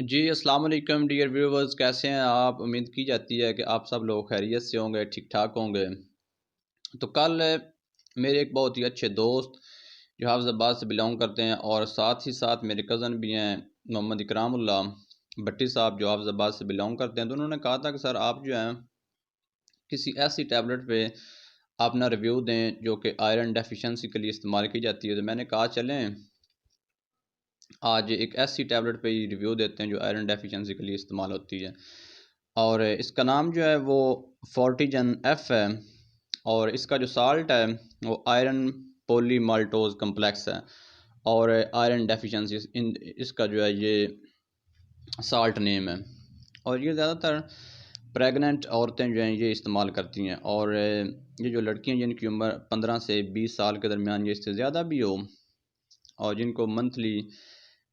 جی السلام علیکم dear viewers, کیسے ہیں آپ؟ امید کی جاتی ہے کہ آپ سب لوگ خیریت سے ہوں گے، ٹھیک ٹھاک ہوں گے۔ تو کل میرے ایک بہت ہی اچھے دوست جو حافظ آباد سے بلانگ کرتے ہیں، اور ساتھ ہی ساتھ میرے کزن بھی ہیں محمد اکرام اللہ بٹی صاحب جو حافظ آباد سے بلانگ کرتے ہیں، تو انہوں نے کہا تھا کہ سر آپ جو ہیں کسی ایسی ٹیبلٹ پہ اپنا ریویو دیں جو کہ آئرن ڈیفیشنسی کے لیے استعمال کی جاتی ہے۔ تو میں نے کہا چلیں آج ایک ایسی ٹیبلٹ پہ ہی ریویو دیتے ہیں جو آئرن ڈیفیشنسی کے لیے استعمال ہوتی ہے، اور اس کا نام جو ہے وہ فورٹیجن ایف ہے، اور اس کا جو سالٹ ہے وہ آئرن پولی مالٹوز کمپلیکس ہے، اور آئرن ڈیفیشنسی اس کا جو ہے یہ سالٹ نیم ہے۔ اور یہ زیادہ تر پریگننٹ عورتیں جو ہیں یہ استعمال کرتی ہیں، اور یہ جو لڑکیاں جن کی عمر 15 سے 20 سال کے درمیان یا اس سے زیادہ بھی ہو، اور جن کو منتھلی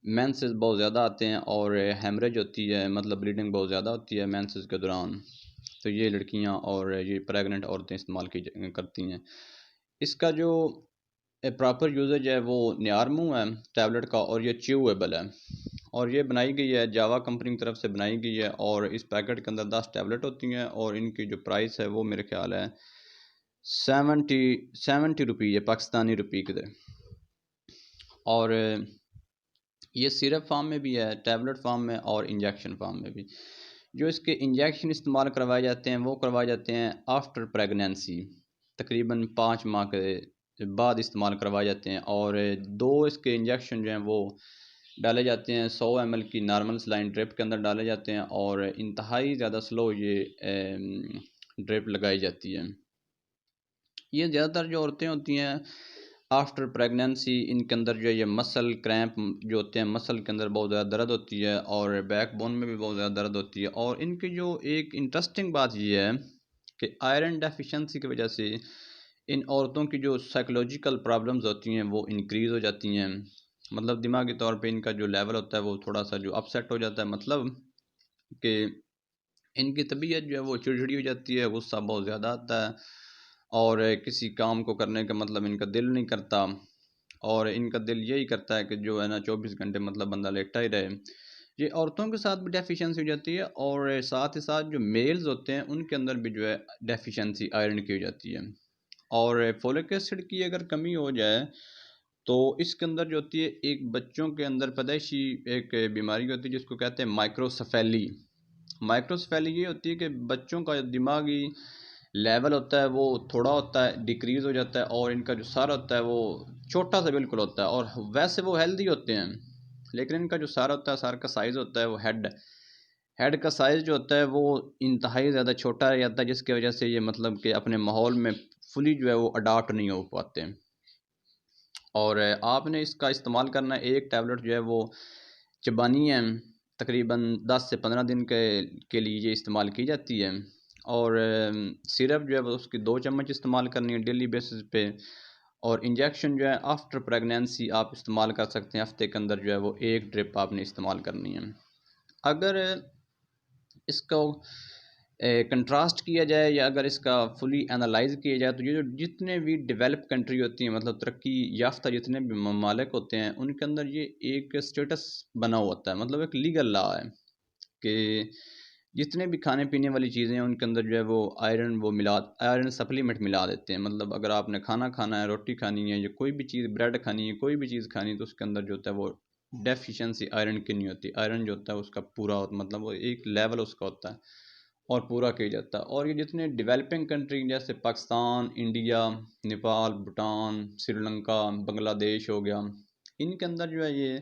مینسز بہت زیادہ آتے ہیں اور ہیمریج ہوتی ہے، مطلب بلیڈنگ بہت زیادہ ہوتی ہے مینسز کے دوران، تو یہ لڑکیاں اور یہ پریگننٹ عورتیں استعمال کرتی ہیں۔ اس کا جو پراپر یوزج ہے وہ نیارمو ہے ٹیبلٹ کا، اور یہ چیویبل ہے، اور یہ بنائی گئی ہے جاوا کمپنی کی طرف سے بنائی گئی ہے، اور اس پیکٹ کے اندر 10 ٹیبلٹ ہوتی ہیں، اور ان کی جو پرائس ہے وہ میرے خیال ہے 70 روپی ہے پاکستانی روپی کے، اور یہ سیرپ فارم میں بھی ہے، ٹیبلٹ فارم میں اور انجیکشن فارم میں بھی۔ جو اس کے انجیکشن استعمال کروائے جاتے ہیں وہ کروائے جاتے ہیں آفٹر پریگنینسی، تقریباً 5 ماہ کے بعد استعمال کروائے جاتے ہیں، اور 2 اس کے انجیکشن جو ہیں وہ ڈالے جاتے ہیں 100 ml کی نارمل سلائن ڈرپ کے اندر ڈالے جاتے ہیں، اور انتہائی زیادہ سلو یہ ڈرپ لگائی جاتی ہے۔ یہ زیادہ تر جو عورتیں ہوتی ہیں آفٹر پریگنینسی، ان کے اندر جو ہے یہ مسل کریمپ جو ہوتے ہیں، مسل کے اندر بہت زیادہ درد ہوتی ہے، اور بیک بون میں بھی بہت زیادہ درد ہوتی ہے، اور ان کی جو ایک انٹرسٹنگ بات یہ ہے کہ آئرن ڈیفیشنسی کی وجہ سے ان عورتوں کی جو سائیکولوجیکل پرابلمز ہوتی ہیں وہ انکریز ہو جاتی ہیں، مطلب دماغی طور پہ ان کا جو لیول ہوتا ہے وہ تھوڑا سا جو اپ سیٹ ہو جاتا ہے، مطلب کہ ان کی طبیعت جو ہے وہ چڑچڑی ہو جاتی ہے، غصہ بہت زیادہ آتا ہے، اور کسی کام کو کرنے کا مطلب ان کا دل نہیں کرتا، اور ان کا دل یہی کرتا ہے کہ جو ہے نا 24 گھنٹے مطلب بندہ لیٹا ہی رہے۔ یہ عورتوں کے ساتھ بھی ڈیفیشنسی ہو جاتی ہے، اور ساتھ ہی ساتھ جو میلز ہوتے ہیں ان کے اندر بھی جو ہے ڈیفیشنسی آئرن کی ہو جاتی ہے، اور فولک ایسڈ کی اگر کمی ہو جائے تو اس کے اندر جو ہوتی ہے ایک بچوں کے اندر پیدائشی ایک بیماری ہوتی ہے جس کو کہتے ہیں مائکروسفیلی۔ مائکروسفیلی یہ ہوتی ہے کہ بچوں کا دماغی لیول ہوتا ہے وہ تھوڑا ہوتا ہے، ڈیکریز ہو جاتا ہے، اور ان کا جو سر ہوتا ہے وہ چھوٹا سا بالکل ہوتا ہے، اور ویسے وہ ہیلدی ہوتے ہیں، لیکن ان کا جو سر ہوتا ہے، سر کا سائز ہوتا ہے وہ ہیڈ کا سائز جو ہوتا ہے وہ انتہائی زیادہ چھوٹا رہ جاتا ہے، جس کی وجہ سے یہ مطلب کہ اپنے ماحول میں فلی جو ہے وہ اڈاپٹ نہیں ہو پاتے۔ اور آپ نے اس کا استعمال کرنا ہے، ایک ٹیبلٹ جو ہے وہ چبانی ہے، تقریباً 10 سے 15 دن کے لیے یہ استعمال کی جاتی ہے، اور سیرپ جو ہے وہ اس کی 2 چمچ استعمال کرنی ہے ڈیلی بیسس پہ، اور انجیکشن جو ہے آفٹر پریگنینسی آپ استعمال کر سکتے ہیں، ہفتے کے اندر جو ہے وہ 1 ڈرپ آپ نے استعمال کرنی ہے۔ اگر اس کو کنٹراسٹ کیا جائے یا اگر اس کا فلی انالائز کیا جائے تو یہ جو جتنے بھی ڈیولپ کنٹری ہوتی ہیں، مطلب ترقی یافتہ جتنے بھی ممالک ہوتے ہیں، ان کے اندر یہ ایک اسٹیٹس بنا ہوا ہوتا ہے، مطلب ایک لیگل لا ہے کہ جتنے بھی کھانے پینے والی چیزیں ہیں ان کے اندر جو ہے وہ آئرن سپلیمنٹ ملا دیتے ہیں، مطلب اگر آپ نے کھانا ہے، روٹی کھانی ہے، یا کوئی بھی چیز بریڈ کھانی ہے، کوئی بھی چیز کھانی ہے، تو اس کے اندر جو ہوتا ہے وہ ڈیفیشنسی آئرن کی نہیں ہوتی، آئرن جو ہوتا ہے اس کا پورا ہوتا، مطلب وہ ایک لیول اس کا ہوتا ہے اور پورا کیا جاتا ہے۔ اور یہ جتنے ڈیولپنگ کنٹری جیسے پاکستان، انڈیا، نیپال، بھوٹان، سری لنکا، بنگلہ دیش ہو گیا، ان کے اندر جو ہے یہ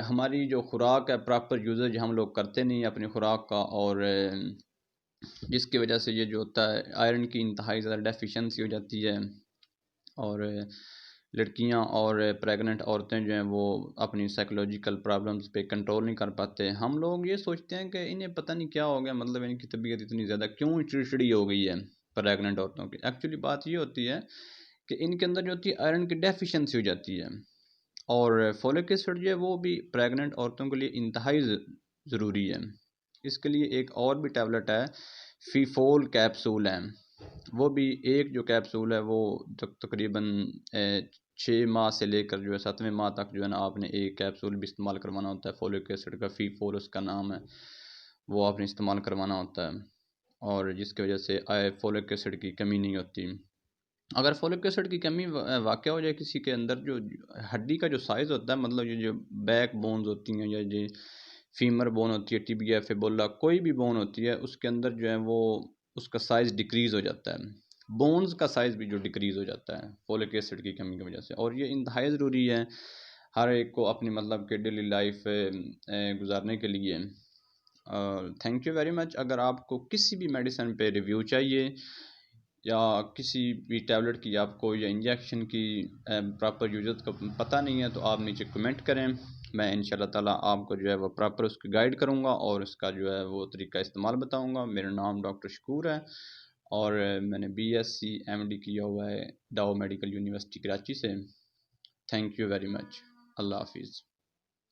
ہماری جو خوراک ہے پراپر یوزج ہم لوگ کرتے نہیں اپنی خوراک کا، اور جس کی وجہ سے یہ جو ہوتا ہے آئرن کی انتہائی زیادہ ڈیفیشنسی ہو جاتی ہے، اور لڑکیاں اور پریگننٹ عورتیں جو ہیں وہ اپنی سائیکولوجیکل پرابلمز پہ کنٹرول نہیں کر پاتے۔ ہم لوگ یہ سوچتے ہیں کہ انہیں پتہ نہیں کیا ہو گیا، مطلب ان کی طبیعت اتنی زیادہ کیوں چڑچڑی ہو گئی ہے پریگننٹ عورتوں کی۔ ایکچولی بات یہ ہوتی ہے کہ ان کے اندر جو ہوتی ہے آئرن کی ڈیفیشنسی ہو جاتی ہے، اور فولک ایسڈ جو ہے وہ بھی پریگننٹ عورتوں کے لیے انتہائی ضروری ہے۔ اس کے لیے ایک اور بھی ٹیبلٹ ہے، فیفول کیپسول ہے، وہ بھی ایک جو کیپسول ہے وہ تقریباً 6 ماہ سے لے کر جو ہے 7ویں ماہ تک جو ہے نا آپ نے ایک کیپسول بھی استعمال کروانا ہوتا ہے فولک ایسڈ کا، فی 4 اس کا نام ہے، وہ آپ نے استعمال کروانا ہوتا ہے، اور جس کی وجہ سے فولک ایسڈ کی کمی نہیں ہوتی۔ اگر فولک ایسڈ کی کمی واقع ہو جائے کسی کے اندر، جو ہڈی کا جو سائز ہوتا ہے، مطلب یہ جو بیک بونز ہوتی ہیں یا جو فیمر بون ہوتی ہے، ٹیبیا فیبولا، کوئی بھی بون ہوتی ہے، اس کے اندر جو ہے وہ اس کا سائز ڈکریز ہو جاتا ہے، بونز کا سائز بھی جو ڈکریز ہو جاتا ہے فولک ایسڈ کی کمی کی وجہ سے، اور یہ انتہائی ضروری ہے ہر ایک کو اپنی مطلب کہ ڈیلی لائف گزارنے کے لیے۔ تھینک یو ویری مچ۔ اگر آپ کو کسی بھی میڈیسن پہ ریویو چاہیے یا کسی بھی ٹیبلٹ کی آپ کو یا انجیکشن کی پراپر یوزز کا پتہ نہیں ہے تو آپ نیچے کمنٹ کریں، میں ان شاء اللہ تعالیٰ آپ کو جو ہے وہ پراپر اس کی گائیڈ کروں گا اور اس کا جو ہے وہ طریقہ استعمال بتاؤں گا۔ میرا نام ڈاکٹر شکور ہے اور میں نے BSc MD کیا ہوا ہے ڈاؤ میڈیکل یونیورسٹی کراچی سے۔ Thank you very much. اللہ حافظ۔